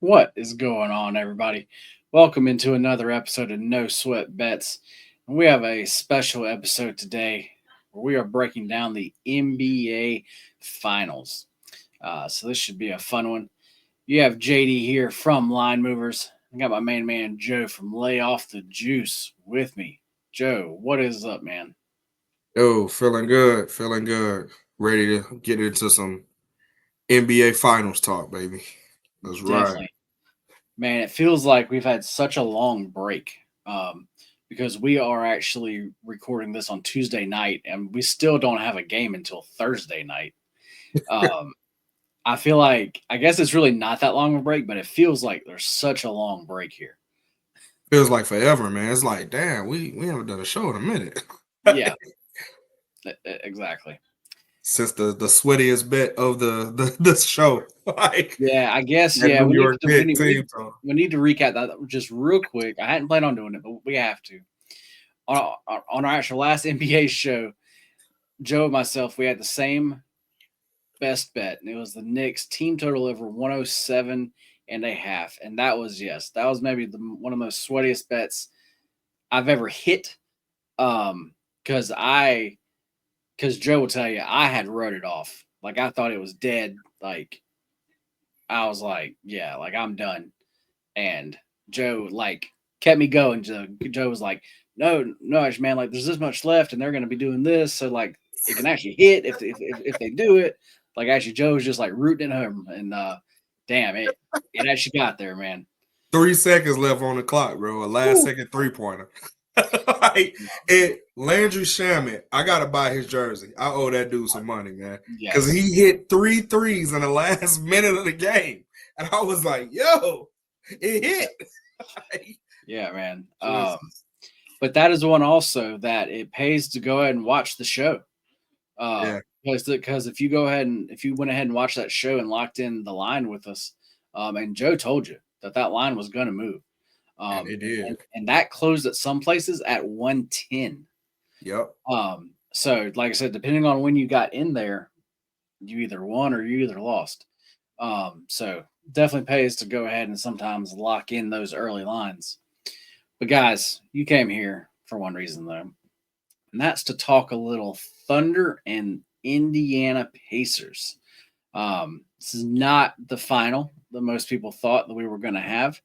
What is going on, everybody? Welcome into another episode of No Sweat Bets. And we have a special episode today where we are breaking down the NBA Finals. So this should be a fun one. You have JD here from Line Movers. I got my main man Joe from Lay Off the Juice with me. Joe, what is up, man? Yo, feeling good, feeling good. Ready to get into some NBA Finals talk, baby. That's right. Definitely. Man, it feels like we've had such a long break because we are actually recording this on Tuesday night and we still don't have a game until Thursday night. Um, I feel like, I guess it's really not that long of a break, but it feels like there's such a long break here. Feels like forever, man. It's like, damn, we haven't done a show in a minute. Yeah, exactly. Since the sweatiest bit of the show. Like Yeah, I guess, that yeah, New York Knicks team talk. we need to recap that just real quick. I hadn't planned on doing it, but we have to. On our actual last NBA show, Joe and myself, we had the same best bet, and it was the Knicks team total over 107 and a half. And that was, yes, that was maybe one of the most sweatiest bets I've ever hit. Because because Joe will tell you, I had wrote it off. Like I thought it was dead. Like I was like, yeah, like I'm done. And Joe like kept me going. Joe was like, no, man, like there's this much left, and they're gonna be doing this, so like it can actually hit if they do it. Like actually, Joe was just like rooting at him, and damn it actually got there, man. 3 seconds left on the clock, bro. A last Woo. second three-pointer. Like Landry Shamet, I gotta buy his jersey. I owe that dude some money, man. Cause Yes, he hit 3 threes in the last minute of the game. And I was like, yo, it hit. yeah, man. Jesus. But that is one also that it pays to go ahead and watch the show. Yeah, Because if you go ahead and if you went ahead and watched that show and locked in the line with us, and Joe told you that line was going to move, and it did. and that closed at some places at 110. Yep. So like I said, depending on when you got in there, you either won or you either lost. So definitely pays to go ahead and sometimes lock in those early lines. But guys, you came here for one reason though, and that's to talk a little Thunder and Indiana Pacers. This is not the final that most people thought that we were going to have.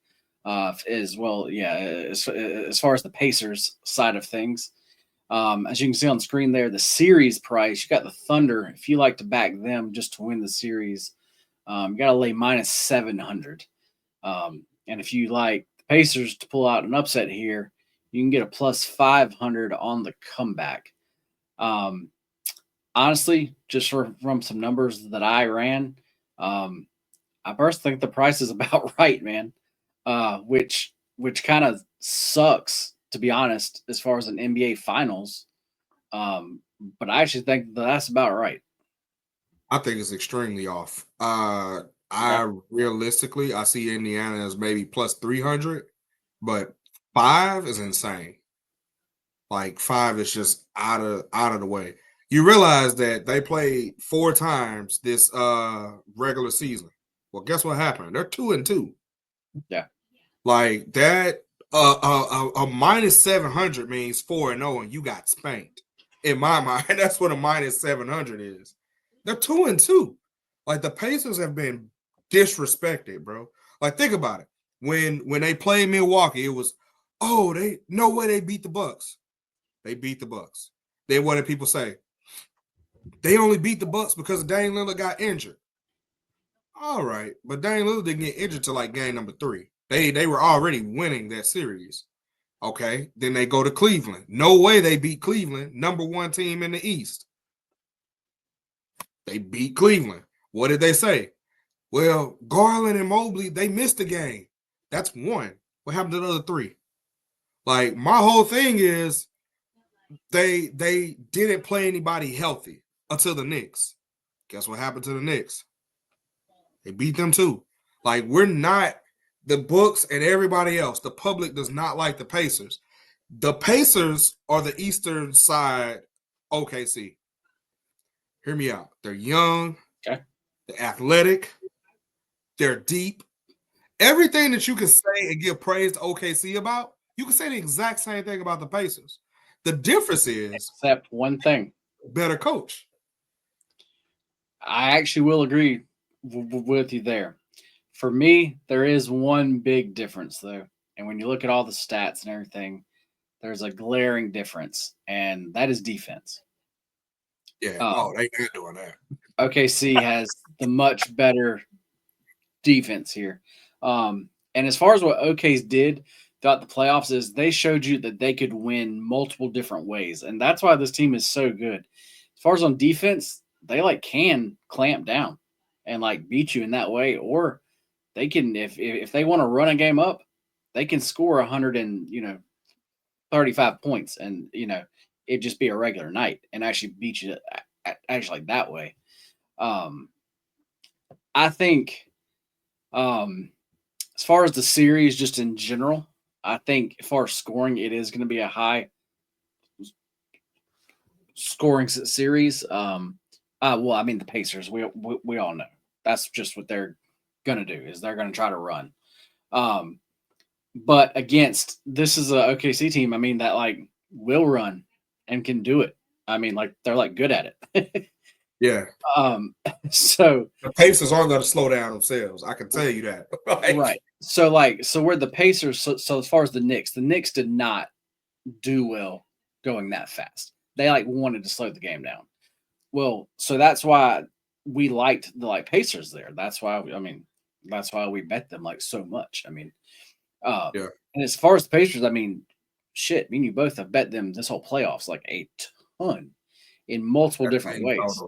As well, yeah, as far as the Pacers side of things, as you can see on the screen there, the series price, you got the Thunder. If you like to back them just to win the series, you got to lay minus 700. And if you like the Pacers to pull out an upset here, you can get a plus 500 on the comeback. Um, Honestly, just from some numbers that I ran, um, I personally think the price is about right, man. Which kind of sucks to be honest, as far as an NBA Finals. But I actually think that's about right. I think it's extremely off. Okay. I realistically I see Indiana as maybe plus 300, but 5 is insane. Like 5 is just out of the way. You realize that they played 4 times this regular season. Well, guess what happened? They're 2-2. Yeah. Like that a minus 700 means 4-0 and you got spanked. In my mind, that's what a minus 700 is. They're 2-2. Like the Pacers have been disrespected, bro. Like think about it. When they played Milwaukee, it was, oh, they no way they beat the Bucks. They beat the Bucks. Then what did people say? They only beat the Bucks because Dame Lillard got injured. All right, but Dame Lillard didn't get injured till like game number 3. They were already winning that series. Okay, then they go to Cleveland. No way they beat Cleveland, number 1 team in the East. They beat Cleveland. What did they say? Well, Garland and Mobley, they missed the game. That's 1. What happened to the other 3? Like my whole thing is they didn't play anybody healthy until the Knicks. Guess what happened to the Knicks? They beat them too. Like we're not the books and everybody else. The public does not like the Pacers. The Pacers are the Eastern side OKC. Hear me out. They're young, Okay. they're athletic, they're deep, Everything that you can say and give praise to OKC about, you can say the exact same thing about the Pacers. The difference is Except one thing. better coach. I actually will agree with you there. For me, there is one big difference though. And when you look at all the stats and everything, there's a glaring difference, and that is defense. Yeah. Um, Oh, they ain't doing that. OKC has the much better defense here. And as far as what OK's did throughout the playoffs is they showed you that they could win multiple different ways. And that's why this team is so good. As far as on defense, they like can clamp down and like beat you in that way. Or they can if they want to run a game up, they can score 135 points and it just be a regular night and actually beat you actually like that way. Um I think as far as the series, just in general, I think as far as scoring, it is going to be a high scoring series. Well, I mean the Pacers. We all know that's just what they're going to do is they're going to try to run. Um, but against this is a OKC team. I mean that like will run and can do it. I mean like they're like good at it. Yeah. um, so The Pacers aren't going to slow down themselves. I can tell you that. right. So where the Pacers. So as far as the Knicks did not do well going that fast. They like wanted to slow the game down. Well, so that's why we liked the like Pacers there. That's why that's why we bet them like so much. Yeah. And as far as the Pacers, shit, me and you both have bet them this whole playoffs like a ton in multiple different ways.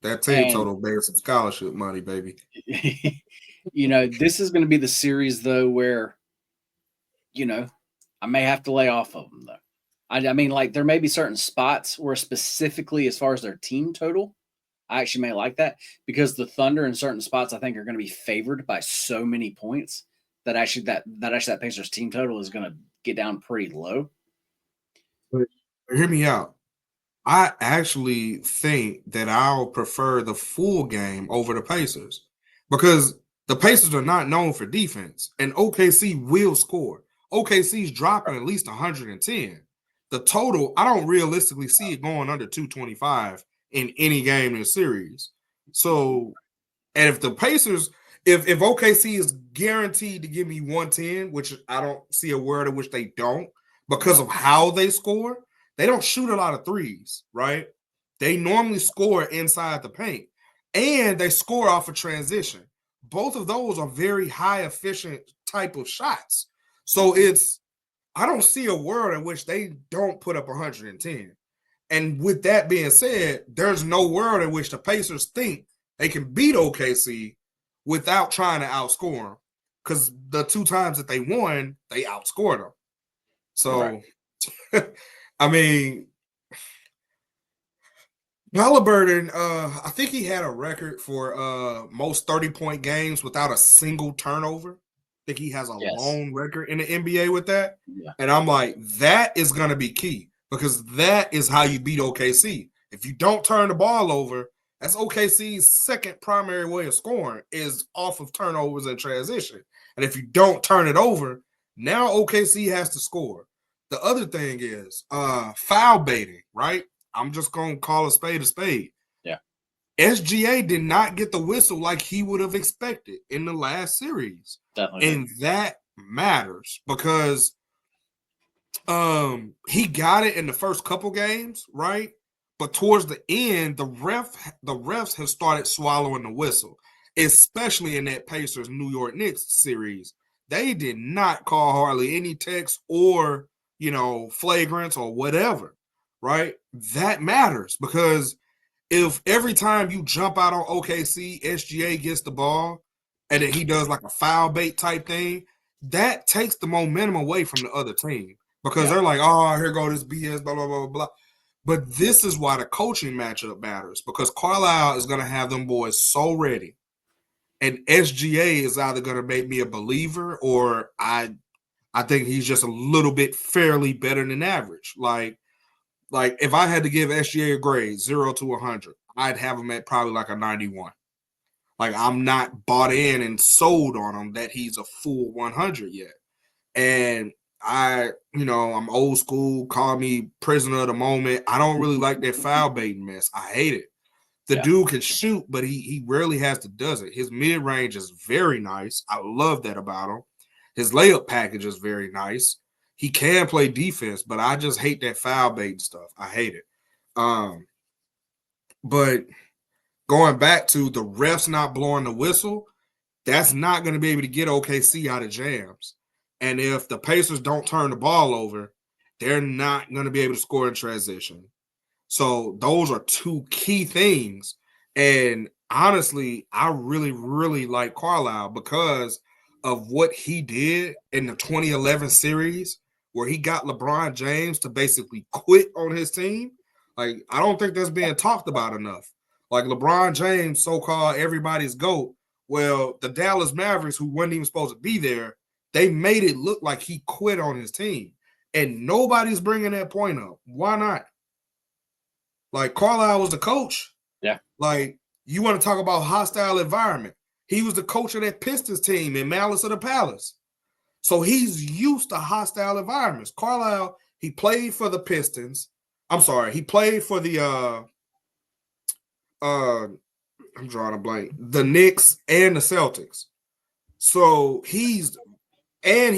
That team total bears some scholarship money, baby. This is going to be the series though where, I may have to lay off of them though. I mean, like there may be certain spots where specifically as far as their team total, I actually may like that because the Thunder in certain spots I think are going to be favored by so many points that that Pacers team total is going to get down pretty low. But hear me out. I actually think that I'll prefer the full game over the Pacers because the Pacers are not known for defense, and OKC will score. OKC's dropping at least 110. The total, I don't realistically see it going under 225 in any game in the series. So, and if the Pacers, if OKC is guaranteed to give me 110, which I don't see a world in which they don't, because of how they score, they don't shoot a lot of threes, right? They normally score inside the paint and they score off a transition. Both of those are very high efficient type of shots. So I don't see a world in which they don't put up 110. And with that being said, there's no world in which the Pacers think they can beat OKC without trying to outscore them. Because the two times that they won, they outscored them. So, right. I mean, Halliburton, I think he had a record for most 30-point games without a single turnover. I think he has a long record in the NBA with that. Yeah. And I'm like, that is going to be key because that is how you beat OKC. If you don't turn the ball over, that's OKC's second primary way of scoring is off of turnovers and transition. And if you don't turn it over, now OKC has to score. The other thing is foul baiting, right? I'm just going to call a spade a spade. Yeah. SGA did not get the whistle like he would have expected in the last series. Definitely. And that matters because he got it in the first couple games, right? But towards the end, the refs have started swallowing the whistle, especially in that Pacers New York Knicks series. They did not call hardly any techs or, flagrants or whatever, right? That matters because if every time you jump out on OKC, SGA gets the ball and then he does like a foul bait type thing, that takes the momentum away from the other team because they're like, oh, here go this BS, blah, blah, blah, blah. But this is why the coaching matchup matters because Carlisle is going to have them boys so ready. And SGA is either going to make me a believer or I think he's just a little bit fairly better than average. Like if I had to give SGA a grade 0 to 100, I'd have him at probably like a 91. Like, I'm not bought in and sold on him that he's a full 100 yet. And I'm old school, call me prisoner of the moment. I don't really like that foul baiting mess. I hate it. The dude can shoot, but he rarely has to does it. His mid range is very nice. I love that about him. His layup package is very nice. He can play defense, but I just hate that foul baiting stuff. I hate it. But going back to the refs not blowing the whistle, that's not going to be able to get OKC out of jams. And if the Pacers don't turn the ball over, they're not going to be able to score in transition. So those are two key things. And honestly, I really, really like Carlisle because of what he did in the 2011 series where he got LeBron James to basically quit on his team. Like, I don't think that's being talked about enough. Like, LeBron James, so-called everybody's GOAT. Well, the Dallas Mavericks, who weren't even supposed to be there, they made it look like he quit on his team. And nobody's bringing that point up. Why not? Like, Carlisle was the coach. Yeah. Like, you want to talk about hostile environment. He was the coach of that Pistons team in Malice of the Palace. So he's used to hostile environments. Carlisle, he played for the Pistons. I'm sorry, he played for the I'm drawing a blank. The Knicks and the Celtics. So he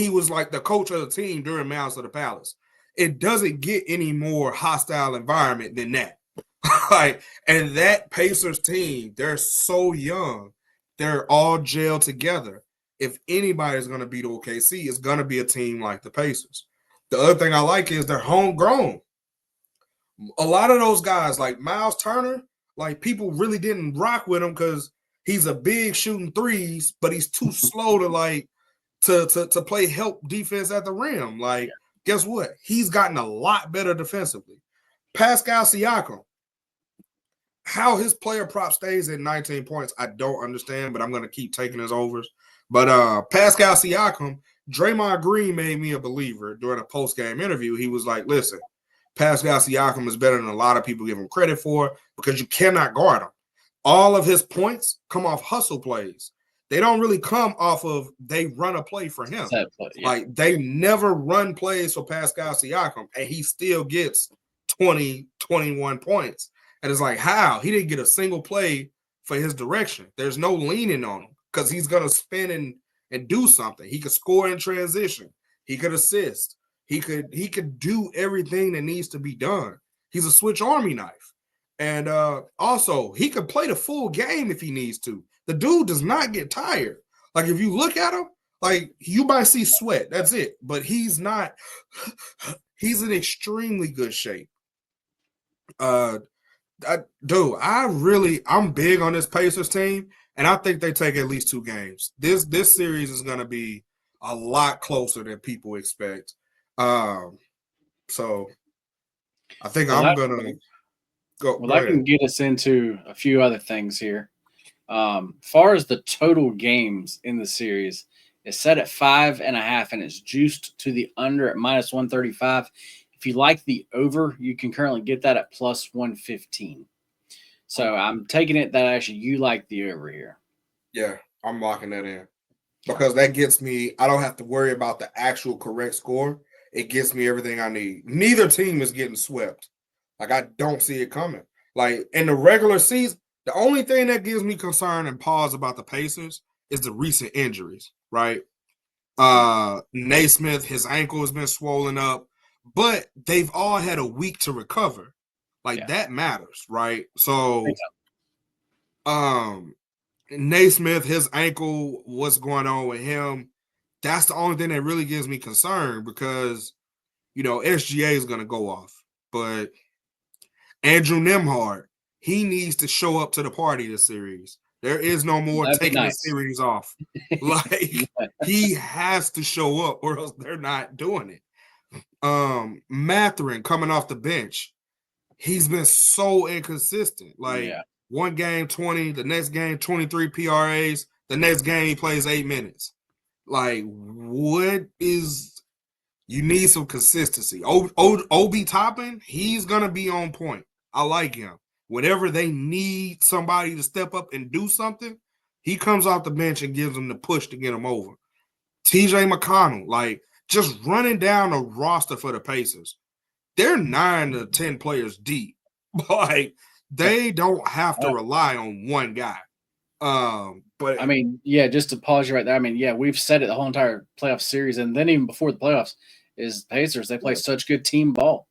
was like the coach of the team during Malice of the Palace. It doesn't get any more hostile environment than that. Like, and that Pacers team, they're so young. They're all gelled together. If anybody's going to beat OKC, it's going to be a team like the Pacers. The other thing I like is they're homegrown. A lot of those guys, like Miles Turner, like, people really didn't rock with him because he's a big shooting threes, but he's too slow to play help defense at the rim. Like, guess what? He's gotten a lot better defensively. Pascal Siakam, how his player prop stays at 19 points, I don't understand, but I'm going to keep taking his overs. But Pascal Siakam, Draymond Green made me a believer during a post-game interview. He was like, listen, Pascal Siakam is better than a lot of people give him credit for because you cannot guard him. All of his points come off hustle plays. They don't really come off of they run a play for him. Like, they never run plays for Pascal Siakam, and he still gets 20, 21 points. And it's like, how? He didn't get a single play for his direction. There's no leaning on him because he's going to spin and do something. He could score in transition. He could assist. He could do everything that needs to be done. He's a switch army knife. And also, he could play the full game if he needs to. The dude does not get tired. Like, if you look at him, like, you might see sweat. That's it. But he's not. He's in extremely good shape. I'm big on this Pacers team, and I think they take at least 2 games. This series is going to be a lot closer than people expect. So I think I'm going to go. Well, that can get us into a few other things here. Far as the total games in the series, it's set at 5.5, and it's juiced to the under at -135. If you like the over, you can currently get that at +115. So I'm taking it that actually you like the over here. Yeah, I'm locking that in because that gets me. I don't have to worry about the actual correct score. It gets me everything I need. Neither team is getting swept. Like, I don't see it coming. Like, in the regular season, the only thing that gives me concern and pause about the Pacers is the recent injuries, right? Naismith, his ankle has been swollen up, but they've all had a week to recover. Like, that matters, right? So, Naismith, his ankle, what's going on with him? That's the only thing that really gives me concern because, SGA is going to go off. But Andrew Nembhard, he needs to show up to the party this series. There is no more taking the series off. Like, he has to show up or else they're not doing it. Mathurin coming off the bench, he's been so inconsistent. Like, one game 20, the next game 23 PRAs, the next game he plays 8 minutes. Like, you need some consistency. Obi Toppin, he's gonna be on point. I like him. Whenever they need somebody to step up and do something, He comes off the bench and gives them the push to get him over. TJ McConnell, like just running down a roster for the Pacers. They're 9 to 10 players deep. Like they don't have to rely on one guy. But I mean, yeah, just to pause you right there. I mean, yeah, we've said it the whole entire playoff series, and then even before the playoffs, is Pacers. They play such good team ball.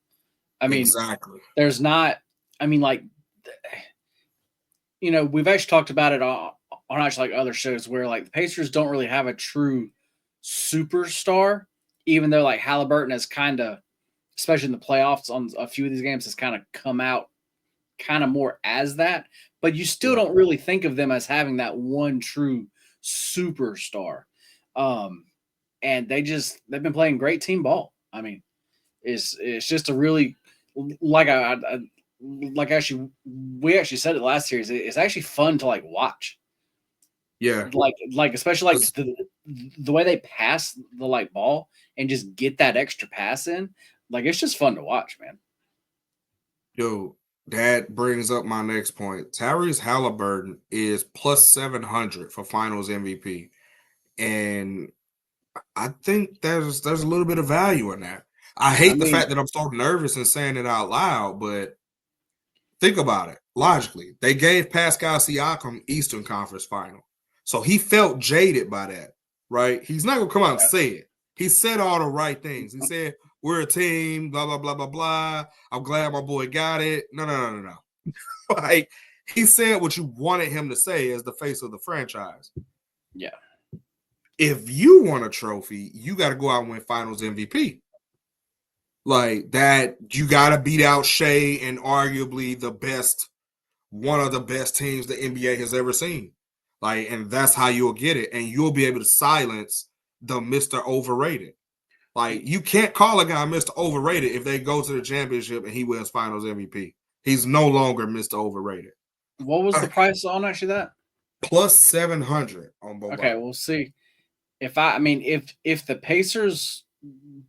I mean, exactly. there's not. I mean, like, you know, we've actually talked about it on actually like other shows where like the Pacers don't really have a true superstar, even though like Halliburton has kind of, especially in the playoffs on a few of these games, has kind of come out kind of more as that. But you still don't really think of them as having that one true superstar. And they've been playing great team ball. I mean, it's just a really like like actually we actually said it last series. It's actually fun to like watch. Yeah, like especially like the way they pass the like ball and just get that extra pass in. Like it's just fun to watch, man. Yo, that brings up my next point. Tyrese Halliburton is plus 700 for Finals MVP, and I think there's a little bit of value in that. I hate the fact that I'm so nervous and saying it out loud, but think about it logically. They gave Pascal Siakam Eastern Conference Final, so he felt jaded by that, right? He's not gonna come out and say it. He said all the right things. He said, "We're a team." Blah blah blah blah blah. I'm glad my boy got it. No. Like he said what you wanted him to say as the face of the franchise. Yeah. If you want a trophy, you got to go out and win Finals MVP. Like that, you got to beat out Shea and arguably one of the best teams the NBA has ever seen. Like, and that's how you'll get it, and you'll be able to silence the Mr. Overrated. Like, you can't call a guy Mr. Overrated if they go to the championship and he wins Finals MVP. He's no longer Mr. Overrated. What was the price on actually that? Plus 700 on both. Okay, we'll see. If the Pacers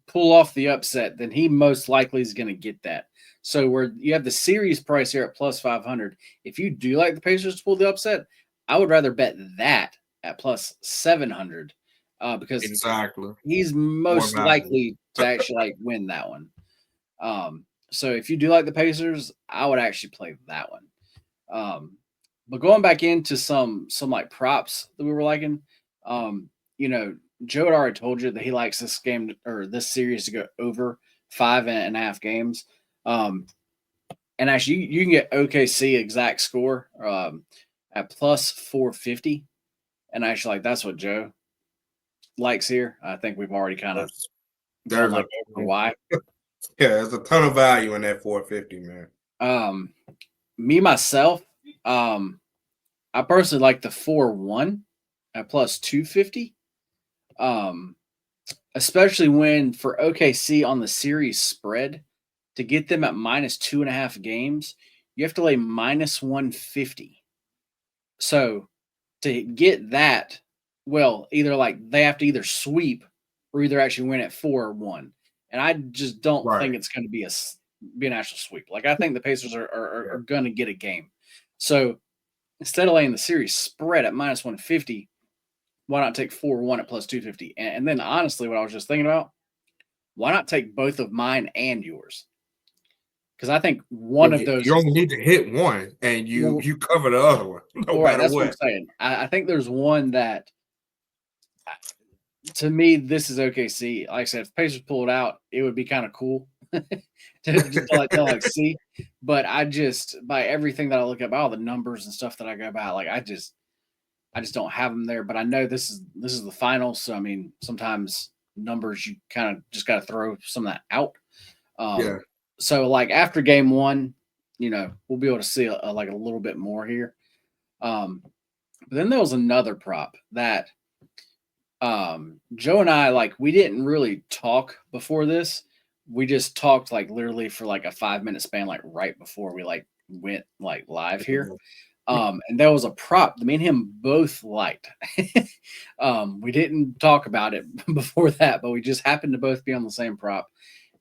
pull off the upset, then he most likely is going to get that. So where you have the series price here at plus 500. If you do like the Pacers to pull the upset, I would rather bet that at plus 700 because exactly he's most likely to actually like win that one. So if you do like the Pacers, I would actually play that one. But going back into some like props that we were liking, you know, Joe had already told you that he likes this game or this series to go over 5.5 games. And actually, you can get OKC exact score at plus 450. And actually, like that's what Joe likes here. I think we've already kind of gone like over why. Yeah, there's a ton of value in that 450, man. Me myself, I personally like the 4-1 at plus 250. Especially when for OKC on the series spread to get them at minus 2.5 games, you have to lay minus 150. So to get that, well, either like they have to either sweep or either actually win at 4-1. And I just don't think it's going to be an actual sweep. Like I think the Pacers are going to get a game. So instead of laying the series spread at minus 150, why not take 4-1 at plus 250? And then honestly, what I was just thinking about, why not take both of mine and yours? Because I think one of those you only need to hit one, and you cover the other one. No matter that's what I'm saying. I think there's one that, to me, this is OKC. Like I said, if Pacers pull it out, it would be kind of cool to see. But I just, by everything that I look at, by all the numbers and stuff that I go by, like I just don't have them there. But I know this is the final, so I mean, sometimes numbers you kind of just got to throw some of that out. So like after game one, you know, we'll be able to see like a little bit more here. But then there was another prop that Joe and I, like, we didn't really talk before this. We just talked like literally for like a 5-minute span, like right before we like went like live here. And there was a prop that me and him both liked. We didn't talk about it before that, but we just happened to both be on the same prop.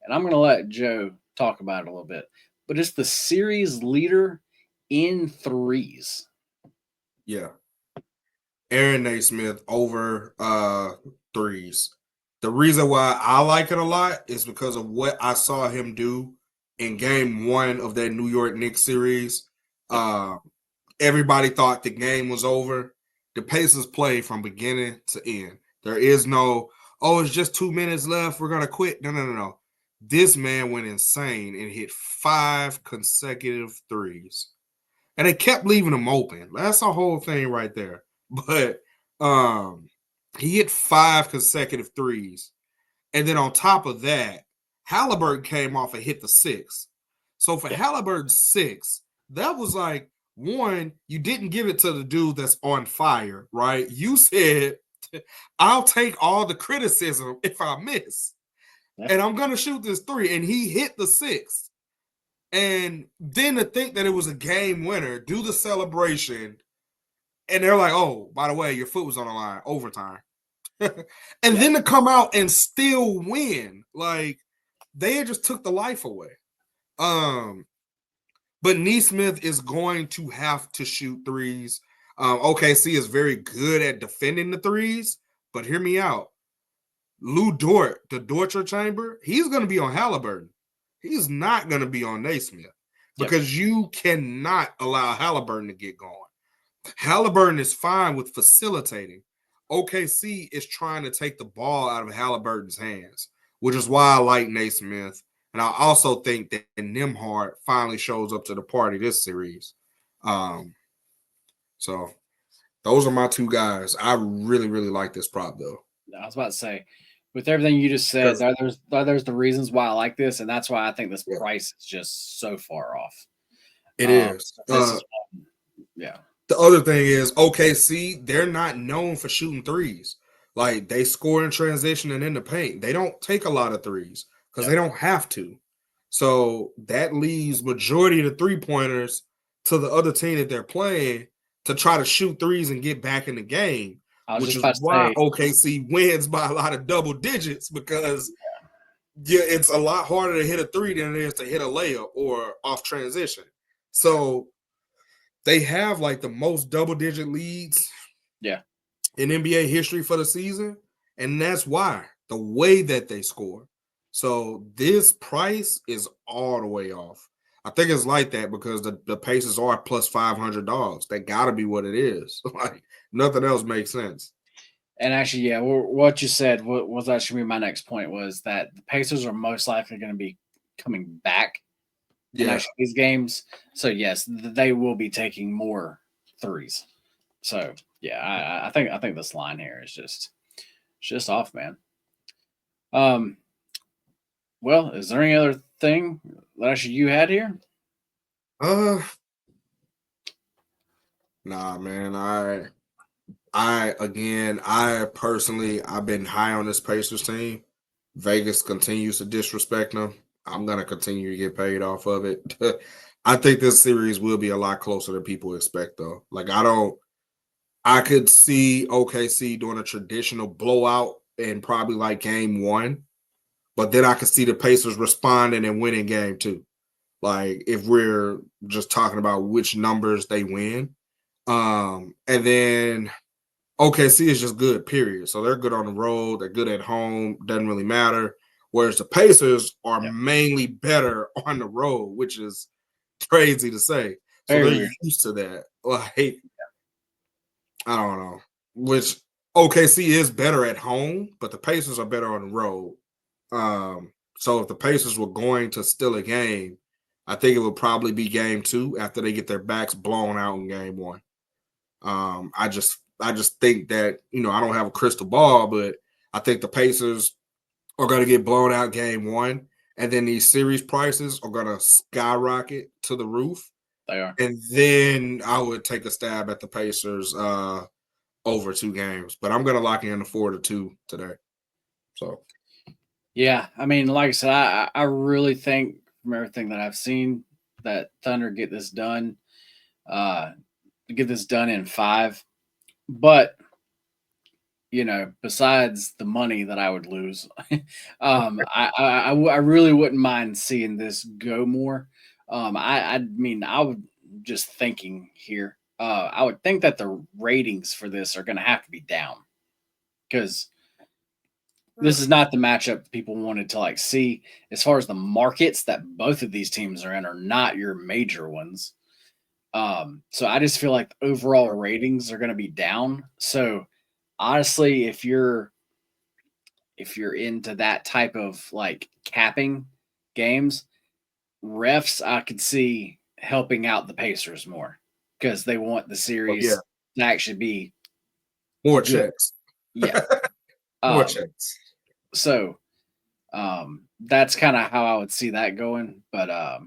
And I'm going to let Joe talk about it a little bit. But it's the series leader in threes. Yeah. Aaron Naismith over threes. The reason why I like it a lot is because of what I saw him do in game one of that New York Knicks series. Uh, Everybody thought the game was over. The Pacers play from beginning to end. There is no, oh, it's just 2 minutes left. We're going to quit. No, no, no, no. This man went insane and hit 5 consecutive threes. And they kept leaving him open. That's the whole thing right there. But he hit 5 consecutive threes. And then on top of that, Halliburton came off and hit the 6. So for Halliburton 6, that was like, one, you didn't give it to the dude that's on fire, right? You said, I'll take all the criticism if I miss. Yeah. And I'm going to shoot this 3. And he hit the 6. And then to think that it was a game winner, do the celebration, and they're like, oh, by the way, your foot was on the line, overtime. And then to come out and still win, like they just took the life away. But Nesmith is going to have to shoot threes. OKC is very good at defending the threes, but hear me out. Lou Dort, the Dorcher Chamber, he's going to be on Halliburton. He's not going to be on Naismith because you cannot allow Halliburton to get going. Halliburton is fine with facilitating. OKC is trying to take the ball out of Halliburton's hands, which is why I like Naismith. And I also think that Nembhard finally shows up to the party this series. So those are my two guys. I really, really like this prop, though. I was about to say, with everything you just said, there's the reasons why I like this, and that's why I think this price is just so far off. It is. Yeah. The other thing is OKC, they're not known for shooting threes. Like they score in transition and in the paint. They don't take a lot of threes because they don't have to. So that leaves majority of the 3-pointers to the other team that they're playing to try to shoot threes and get back in the game, which is why OKC wins by a lot of double digits because it's a lot harder to hit a 3 than it is to hit a layup or off transition. So they have like the most double-digit leads in NBA history for the season, and that's why the way that they score. So this price is all the way off. I think it's like that because the Pacers are plus $500. That got to be what it is. Like nothing else makes sense. And actually, what you said was actually my next point was that the Pacers are most likely going to be coming back in actually these games. So yes, they will be taking more threes. So yeah, I think this line here is just off, man. Well, is there any other thing that actually you had here? Nah, man. I personally, I've been high on this Pacers team. Vegas continues to disrespect them. I'm going to continue to get paid off of it. I think this series will be a lot closer than people expect, though. Like, I could see OKC doing a traditional blowout in probably like game 1, but then I could see the Pacers responding and winning game 2. Like, if we're just talking about which numbers they win. And then OKC is just good, period. So they're good on the road. They're good at home. Doesn't really matter. Whereas the Pacers are mainly better on the road, which is crazy to say. So they're used to that. Like, I don't know. Which OKC is better at home, but the Pacers are better on the road. So if the Pacers were going to steal a game, I think it would probably be game 2 after they get their backs blown out in game 1. I just think that, I don't have a crystal ball, but I think the Pacers are going to get blown out game 1, and then these series prices are going to skyrocket to the roof. They are. And then I would take a stab at the Pacers over 2 games, but I'm going to lock in the 4-2 today. So, yeah, I mean, like I said, I really think from everything that I've seen that Thunder get this done. Get this done in 5, but besides the money that I would lose, I really wouldn't mind seeing this go more. I mean, I would just thinking here. I would think that the ratings for this are going to have to be down because this is not the matchup people wanted to like see. As far as the markets that both of these teams are in are not your major ones. So I just feel like the overall ratings are going to be down. So honestly, if you're into that type of like capping games, refs I could see helping out the Pacers more because they want the Well, yeah, series to actually be more good. checks. Yeah. More checks. So that's kind of how I would see that going. But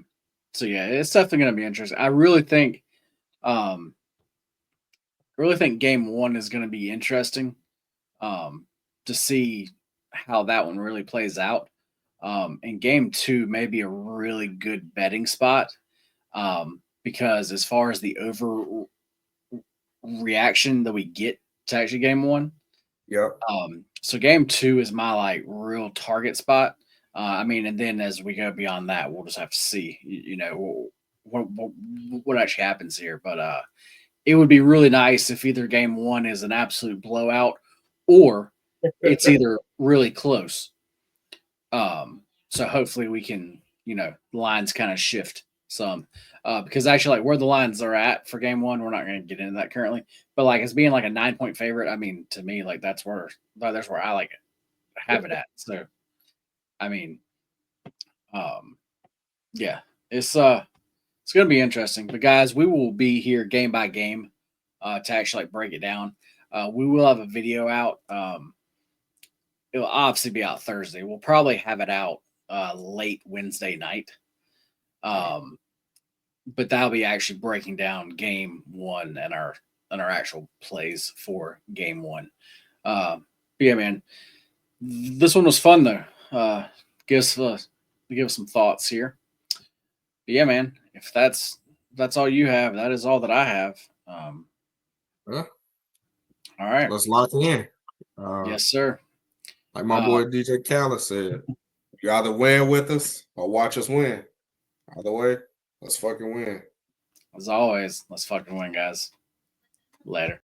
so yeah, it's definitely going to be interesting. I really think game one is going to be interesting to see how that one really plays out. And game two may be a really good betting spot because as far as the over reaction that we get to actually game one, Yep. so game two is my like real target spot. I mean, and then as we go beyond that, we'll just have to see, what actually happens here. But it would be really nice if either game one is an absolute blowout or it's either really close. So hopefully we can, lines kind of shift some. Because actually, like where the lines are at for game one, we're not going to get into that currently. But like as being like a 9-point favorite, I mean, to me, like that's where I like it, have it at. So, I mean, um, yeah, it's going to be interesting. But guys, we will be here game by game to actually like break it down. We will have a video out. It'll obviously be out Thursday. We'll probably have it out late Wednesday night. But that'll be actually breaking down game one and our actual plays for game one. Yeah, man, this one was fun though. Give us some thoughts here. But yeah, man, if that's all you have, that is all that I have. Huh? All right. Let's lock in. Yes, sir. Like my boy DJ Khaled said, you either win with us or watch us win. Either way, let's fucking win. As always, let's fucking win, guys. Later.